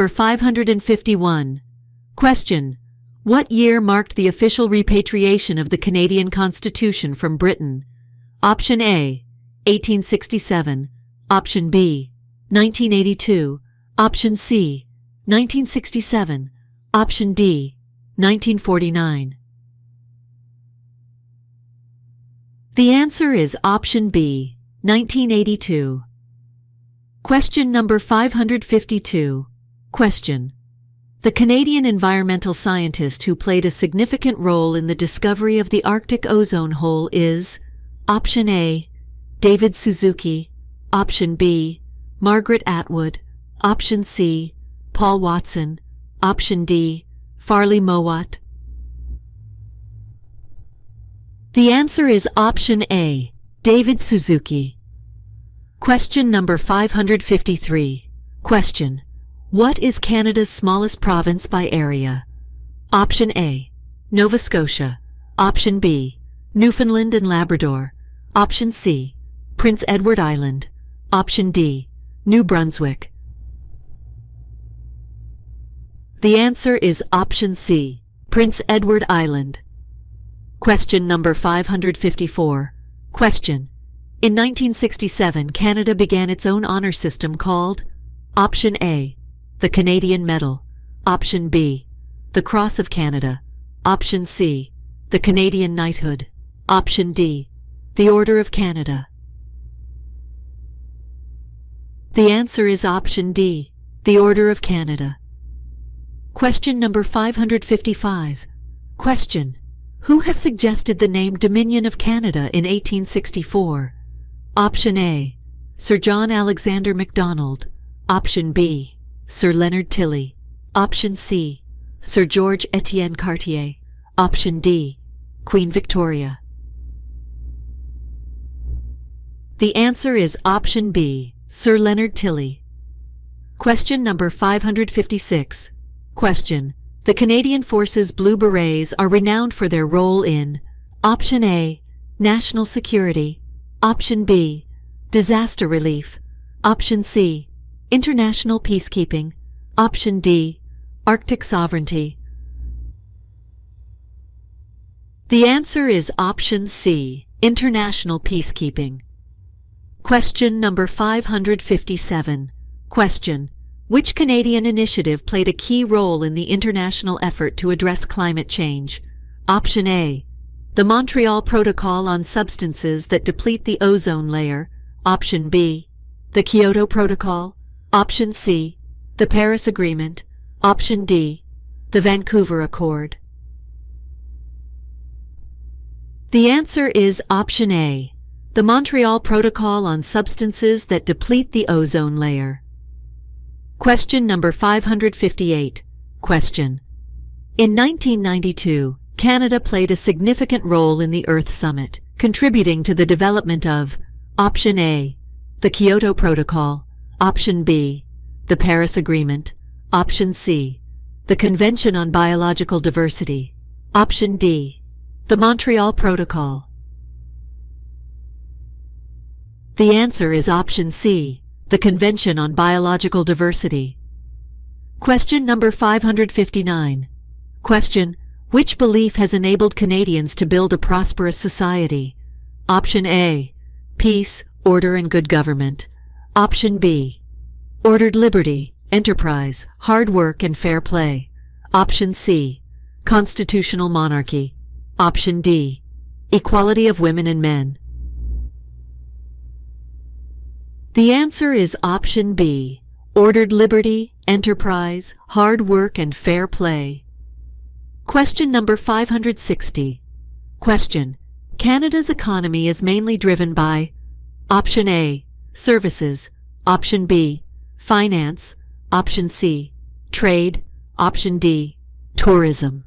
number 551. Question: what year marked the official repatriation of the Canadian Constitution from Britain? Option A, 1867. Option B, 1982. Option C, 1967. Option D, 1949. The answer is option B, 1982. Question number 552. Question: the Canadian environmental scientist who played a significant role in the discovery of the Arctic ozone hole is option A, David Suzuki. Option B, Margaret Atwood. Option C, Paul Watson. Option D, Farley Mowat. The answer is option A, David Suzuki. Question number 553. Question: what is Canada's smallest province by area? Option A, Nova Scotia. Option B, Newfoundland and Labrador. Option C, Prince Edward Island. Option D, New Brunswick. The answer is option C, Prince Edward Island. Question number 554. Question: in 1967, Canada began its own honor system called option A, the Canadian Medal. Option B, the Cross of Canada. Option C, the Canadian Knighthood. Option D, the Order of Canada. The answer is option D, the Order of Canada. Question number 555. Question: who has suggested the name Dominion of Canada in 1864? Option A, Sir John Alexander MacDonald. Option B, Sir Leonard Tilley. Option C, Sir George Etienne Cartier. Option D, Queen Victoria. The answer is option B, Sir Leonard Tilley. Question number 556. Question: the Canadian Forces Blue Berets are renowned for their role in option A, national security. Option B, disaster relief. Option C, international peacekeeping. Option D, Arctic sovereignty. The answer is option C, international peacekeeping. Question number 557. Question: which Canadian initiative played a key role in the international effort to address climate change? Option A, the Montreal Protocol on substances that deplete the ozone layer. Option B, the Kyoto Protocol. Option C, the Paris Agreement. Option D, the Vancouver Accord. The answer is option A, the Montreal Protocol on substances that deplete the ozone layer. Question number 558. Question: in 1992, Canada played a significant role in the Earth Summit, contributing to the development of option A, the Kyoto Protocol. Option B, the Paris Agreement. Option C, the Convention on Biological Diversity. Option D, the Montreal Protocol. The answer is option C, the Convention on Biological Diversity. Question number 559. Question: which belief has enabled Canadians to build a prosperous society? Option A, peace, order and good government. Option B, ordered liberty, enterprise, hard work and fair play. Option C, constitutional monarchy. Option D, equality of women and men. The answer is option B, ordered liberty, enterprise, hard work and fair play. Question number 560. Question: Canada's economy is mainly driven by option A, services. Option B, finance. Option C, trade. Option D, tourism.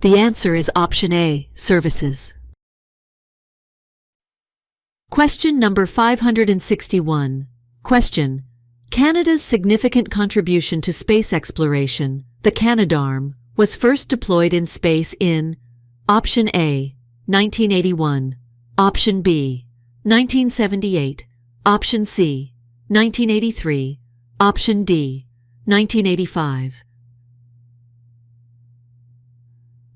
The answer is option A, services. Question number 561. Question: Canada's significant contribution to space exploration, the Canadarm, was first deployed in space in option A, 1981. Option B, 1978. Option C, 1983. Option D, 1985.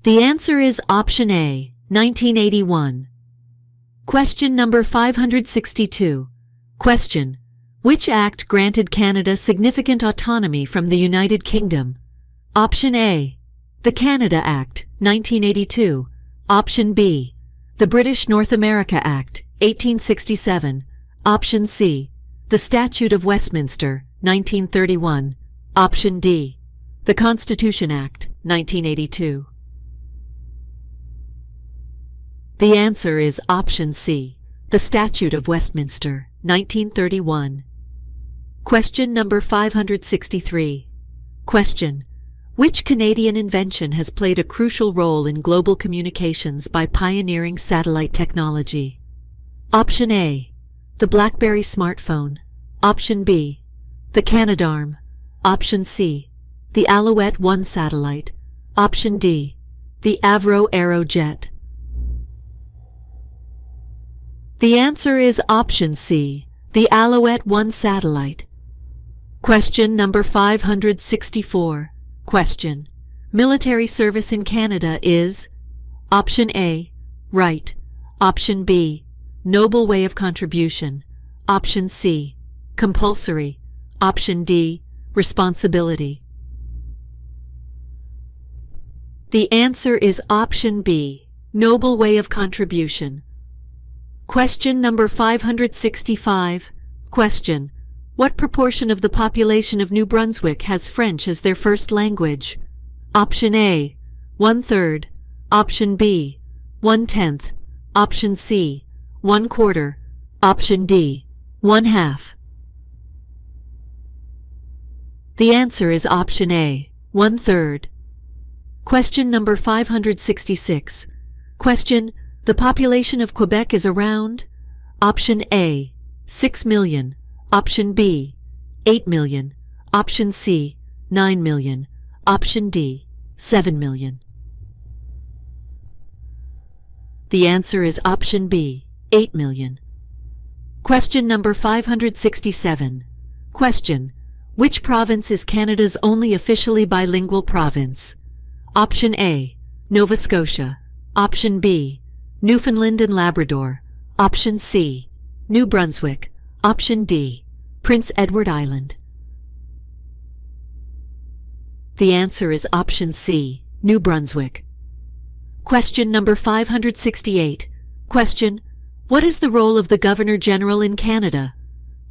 The answer is option A, 1981. Question number 562. Question: which act granted Canada significant autonomy from the United Kingdom? Option A, the Canada Act, 1982. Option B, the British North America Act, 1867. Option C, the Statute of Westminster, 1931. Option D, the Constitution Act, 1982. The answer is option C, the Statute of Westminster, 1931. Question number 563. Question: which Canadian invention has played a crucial role in global communications by pioneering satellite technology? Option A, the BlackBerry smartphone. Option B, the Canadarm. Option C, the Alouette 1 satellite. Option D, the Avro Aerojet. The answer is option C, the Alouette 1 satellite. Question number 564. Question: military service in Canada is option A, right. Option B, noble way of contribution. Option C, compulsory. Option D, responsibility. The answer is option B, noble way of contribution. Question number 565. Question: what proportion of the population of New Brunswick has French as their first language? Option A, 1/3. Option B, 1/10. Option C, 1/4. Option D, 1/2. The answer is option A, 1/3. Question number 566. Question: the population of Quebec is around option A, 6 million. Option B, 8 million. Option C, 9 million. Option D, 7 million. The answer is option B, 8 million. Question number 567. Question: which province is Canada's only officially bilingual province? Option A, Nova Scotia. Option B, Newfoundland and Labrador. Option C, New Brunswick. Option D, Prince Edward Island. The answer is option C, New Brunswick. Question number 568. Question: what is the role of the Governor-General in Canada?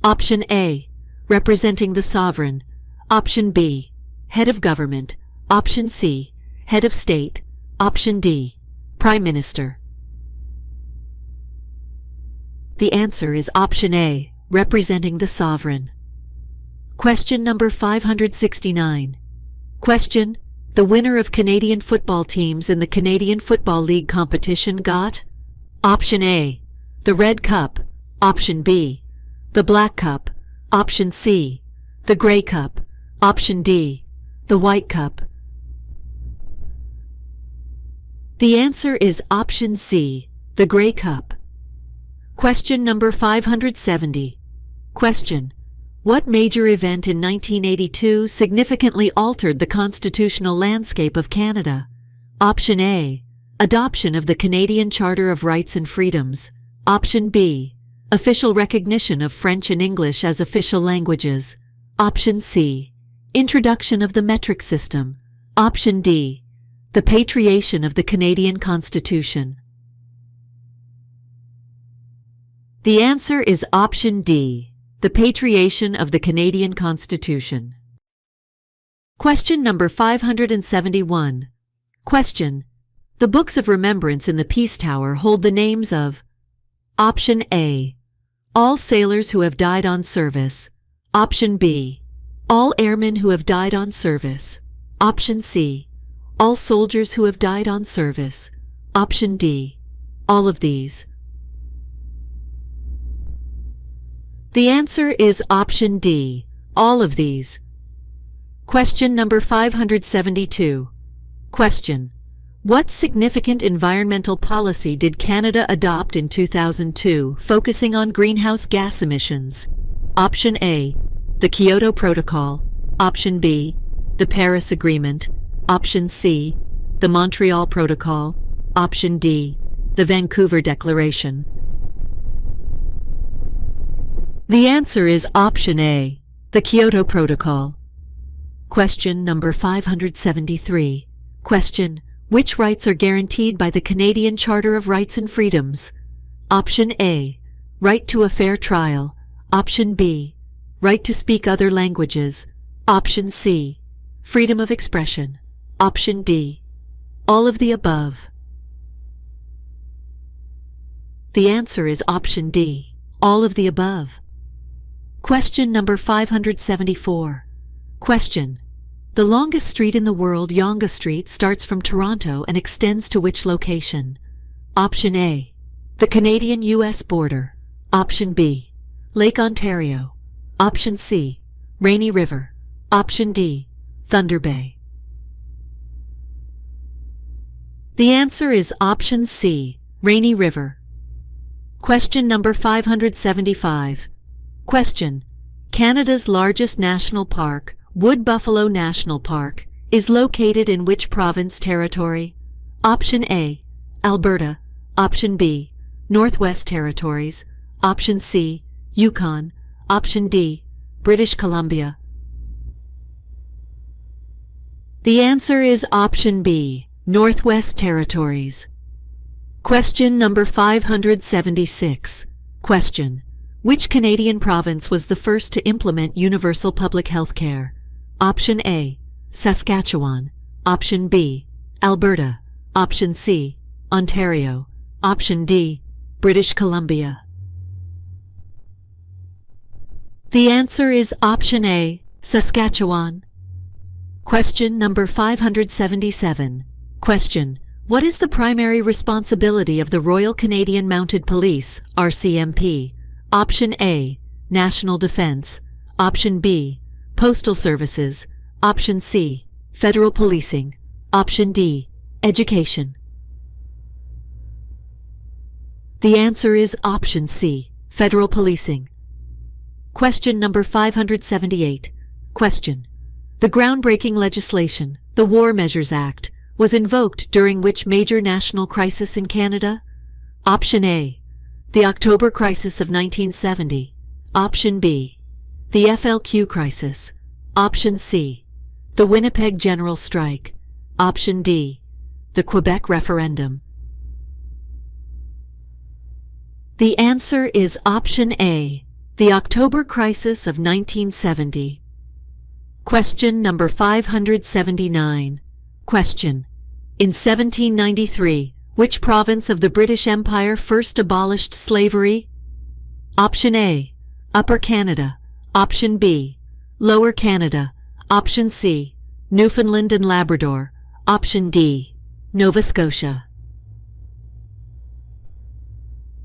Option A, representing the sovereign. Option B, head of government. Option C, head of state. Option D, Prime Minister. The answer is option A, representing the sovereign. Question number 569. Question: the winner of Canadian football teams in the Canadian Football League competition got? Option A, the Red Cup. Option B, the Black Cup. Option C, the Grey Cup. Option D, the White Cup. The answer is option C, the Grey Cup. Question number 570. Question: what major event in 1982 significantly altered the constitutional landscape of Canada? Option A, adoption of the Canadian Charter of Rights and Freedoms. Option B, official recognition of French and English as official languages. Option C, introduction of the metric system. Option D, the patriation of the Canadian Constitution. The answer is option D, the patriation of the Canadian Constitution. Question number 571. Question: the Books of Remembrance in the Peace Tower hold the names of option A, all sailors who have died on service. Option B, all airmen who have died on service. Option C, all soldiers who have died on service. Option D, all of these. The answer is option D, all of these. Question number 572. Question: what significant environmental policy did Canada adopt in 2002 focusing on greenhouse gas emissions? Option A, the Kyoto Protocol. Option B, the Paris Agreement. Option C, the Montreal Protocol. Option D, the Vancouver Declaration. The answer is option A, the Kyoto Protocol. Question number 573. Question: which rights are guaranteed by the Canadian Charter of Rights and Freedoms? Option A, right to a fair trial. Option B, right to speak other languages. Option C, freedom of expression. Option D, all of the above. The answer is option D, all of the above. Question number 574. Question: the longest street in the world, Yonge Street, starts from Toronto and extends to which location? Option A, the Canadian-US border. Option B, Lake Ontario. Option C, Rainy River. Option D, Thunder Bay. The answer is option C, Rainy River. Question number 575. Question: Canada's largest national park, Wood Buffalo National Park, is located in which province territory? Option A, Alberta. Option B, Northwest Territories. Option C, Yukon. Option D, British Columbia. The answer is option B, Northwest Territories. Question number 576. Question: which Canadian province was the first to implement universal public health care? Option A, Saskatchewan. Option B, Alberta. Option C, Ontario. Option D, British Columbia. The answer is option A, Saskatchewan. Question number 577. Question: what is the primary responsibility of the Royal Canadian Mounted Police, RCMP? Option A, National Defence. Option B, Postal Services. Option C, Federal Policing. Option D, Education. The answer is option C, Federal Policing. Question number 578. Question: the groundbreaking legislation, the War Measures Act, was invoked during which major national crisis in Canada? Option A, the October Crisis of 1970. Option B, the FLQ Crisis. Option C, the Winnipeg General Strike. Option D, the Quebec Referendum. The answer is option A, the October Crisis of 1970. Question number 579. Question: in 1793, which province of the British Empire first abolished slavery? Option A, Upper Canada. Option B, Lower Canada. Option C, Newfoundland and Labrador. Option D, Nova Scotia.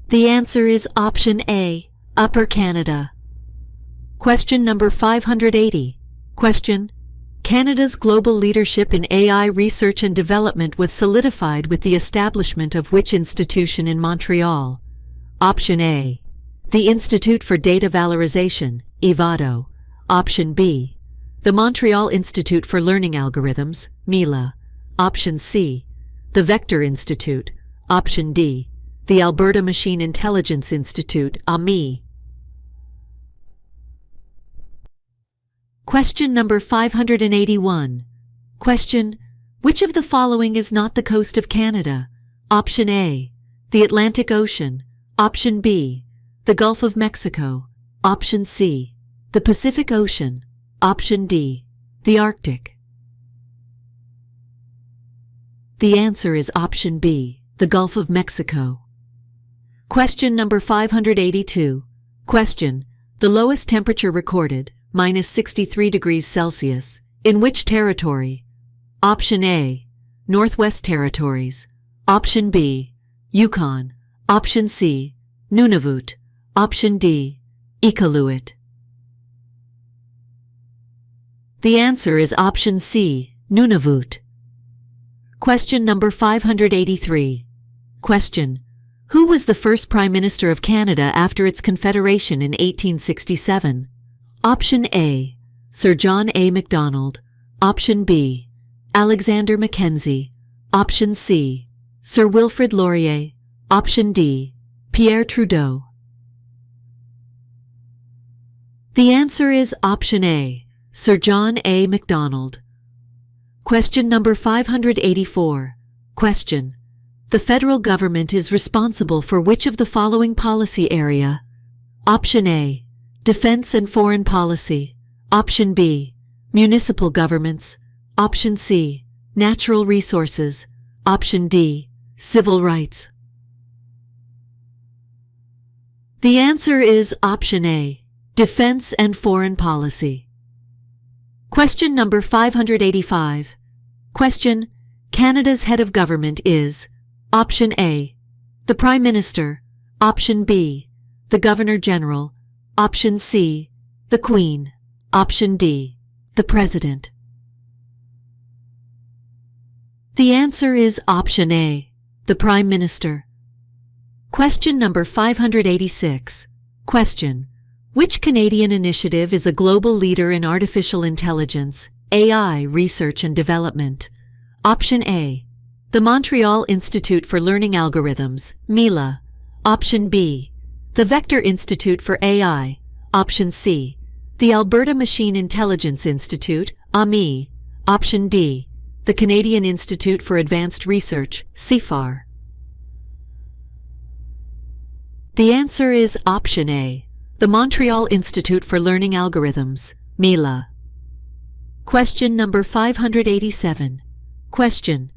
The answer is option A, Upper Canada. Question number 580. Question: Canada's global leadership in AI research and development was solidified with the establishment of which institution in Montreal? Option A, the Institute for Data Valorization, IVADO. Option B, the Montreal Institute for Learning Algorithms, MILA. Option C, the Vector Institute. Option D, the Alberta Machine Intelligence Institute, AMI. Question number 581. Question: which of the following is not the coast of Canada? Option A, the Atlantic Ocean. Option B, the Gulf of Mexico. Option C, the Pacific Ocean. Option D, the Arctic. The answer is option B, the Gulf of Mexico. Question number 582. Question: the lowest temperature recorded, -63 degrees Celsius, in which territory? Option A, Northwest Territories. Option B, Yukon. Option C, Nunavut. Option D, Iqaluit. The answer is option C, Nunavut. Question number 583. Question: Who was the first Prime Minister of Canada after its Confederation in 1867? Option A, Sir John A. Macdonald. Option B, Alexander Mackenzie. Option C, Sir Wilfrid Laurier. Option D, Pierre Trudeau. The answer is option A, Sir John A. Macdonald. Question number 584. Question: the federal government is responsible for which of the following policy area? Option A, Defense and Foreign Policy. Option B, Municipal Governments. Option C, Natural Resources. Option D, Civil Rights. The answer is option A, Defense and Foreign Policy. Question number 585. Question: Canada's head of government is option A, the Prime Minister. Option B, the Governor-General. Option C, the Queen. Option D, the President. The answer is option A, the Prime Minister. Question number 586. Question: which Canadian initiative is a global leader in artificial intelligence, AI research and development? Option A, the Montreal Institute for Learning Algorithms, MILA. Option B, the Vector Institute for AI. Option C, the Alberta Machine Intelligence Institute, AMI. Option D, the Canadian Institute for Advanced Research, CIFAR. The answer is option A, the Montreal Institute for Learning Algorithms, MILA. Question number 587. Question: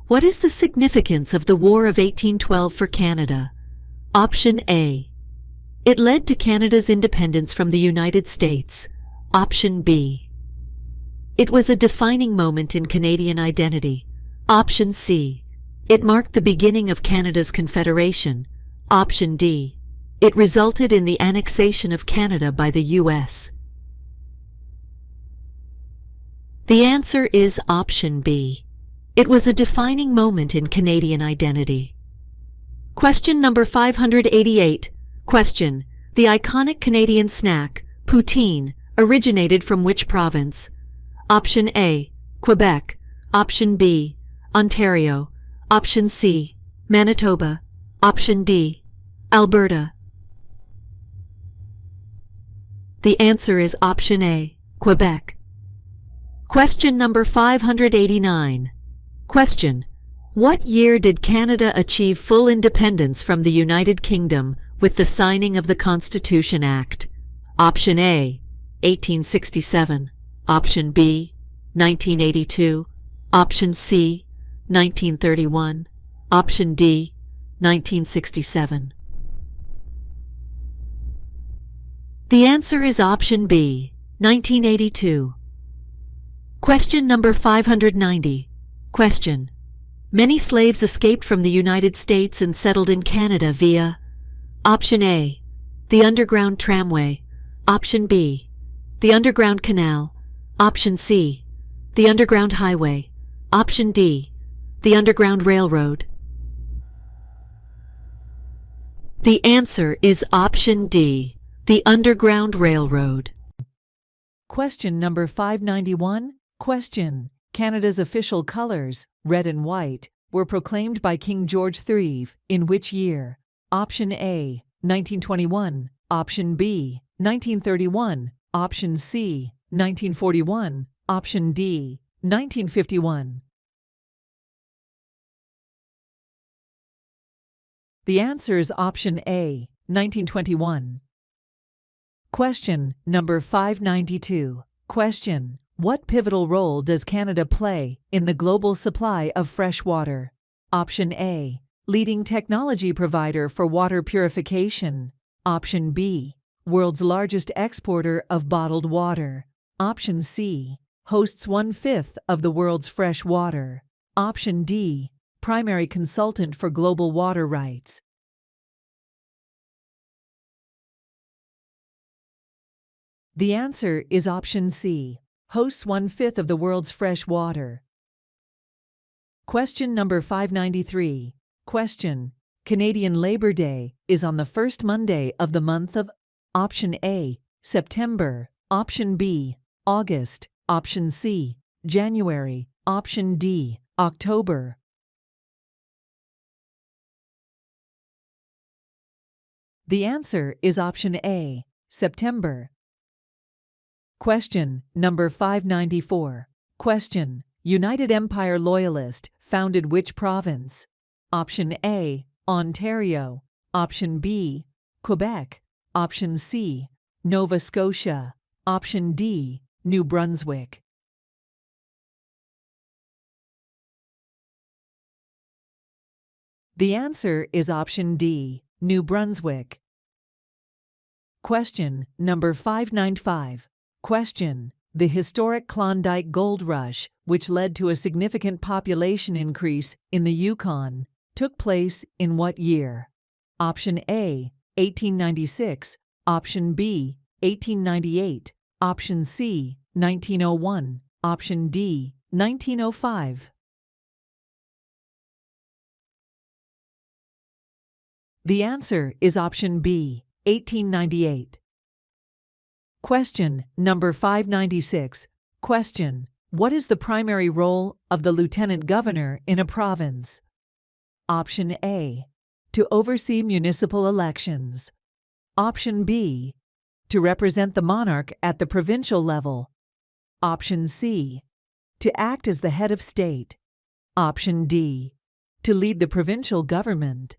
what is the significance of the War of 1812 for Canada? Option A, it led to Canada's independence from the United States. Option B, it was a defining moment in Canadian identity. Option C, it marked the beginning of Canada's Confederation. Option D, it resulted in the annexation of Canada by the U.S. The answer is option B. It was a defining moment in Canadian identity. Question number 588. Question: the iconic Canadian snack, poutine, originated from which province? Option A, Quebec. Option B, Ontario. Option C, Manitoba. Option D, Alberta. The answer is option A, Quebec. Question number 589. Question: what year did Canada achieve full independence from the United Kingdom with the signing of the Constitution Act? Option A, 1867. Option B, 1982. Option C, 1931. Option D, 1967. The answer is option B, 1982. Question number 590. Question: many slaves escaped from the United States and settled in Canada via Option A, the Underground Tramway. Option B, the Underground Canal. Option C, the Underground Highway. Option D, the Underground Railroad. The answer is option D, the Underground Railroad. Question number 591. Question: Canada's official colors, red and white, were proclaimed by King George III in which year? Option A, 1921. Option B, 1931. Option C, 1941. Option D, 1951. The answer is option A, 1921. Question number 592. Question: what pivotal role does Canada play in the global supply of fresh water? Option A, leading technology provider for water purification. Option B, world's largest exporter of bottled water. Option C, hosts 1/5 of the world's fresh water. Option D, primary consultant for global water rights. The answer is option C, hosts 1/5 of the world's fresh water. Question number 593. Question: Canadian Labor Day is on the first Monday of the month of Option A, September, Option B, August, Option C, January, Option D, October. The answer is Option A, September. Question number 594. Question: United Empire Loyalist founded which province? Option A, Ontario. Option B, Quebec. Option C, Nova Scotia. Option D, New Brunswick. The answer is Option D, New Brunswick. Question number 595. Question: The historic Klondike Gold Rush, which led to a significant population increase in the Yukon, took place in what year? Option A, 1896. Option B, 1898. Option C, 1901. Option D, 1905. The answer is Option B, 1898. Question number 596. Question: What is the primary role of the Lieutenant Governor in a province? Option A, to oversee municipal elections. Option B, to represent the monarch at the provincial level. Option C, to act as the head of state. Option D, to lead the provincial government.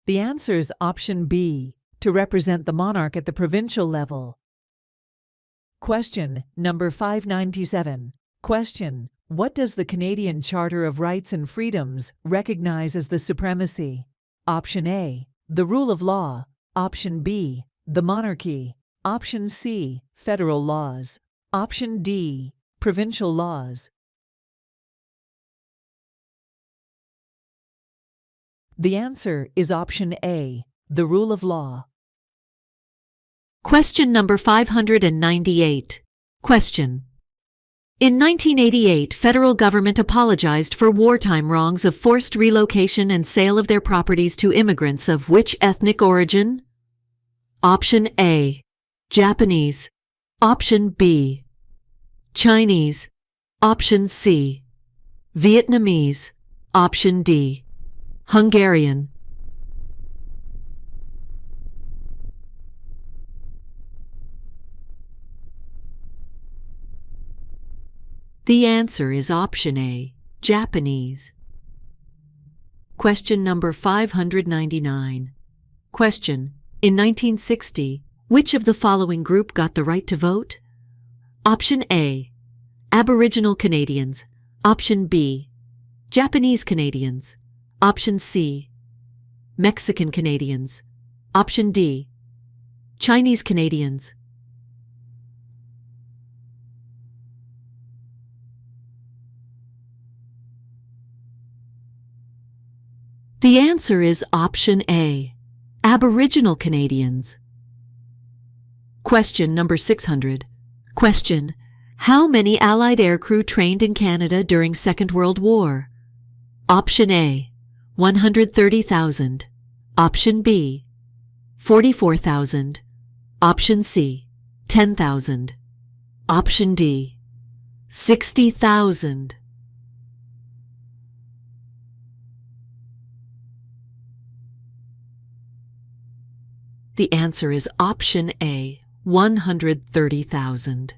The answer is Option B, to represent the monarch at the provincial level. Question number 597. Question: What does the Canadian Charter of Rights and Freedoms recognize as the supremacy? Option A, the rule of law. Option B, the monarchy. Option C, federal laws. Option D, provincial laws. The answer is Option A, the rule of law. Question number 598. Question: In 1988, federal government apologized for wartime wrongs of forced relocation and sale of their properties to immigrants of which ethnic origin? Option A, Japanese. Option B, Chinese. Option C, Vietnamese. Option D, Hungarian. The answer is Option A, Japanese. Question number 599. Question: In 1960, which of the following group got the right to vote? Option A, Aboriginal Canadians. Option B, Japanese Canadians. Option C, Mexican Canadians. Option D, Chinese Canadians. The answer is Option A, Aboriginal Canadians. Question number 600. Question: How many Allied aircrew trained in Canada during Second World War? Option A, 130,000. Option B, 44,000. Option C, 10,000. Option D, 60,000. The answer is Option A, 130,000.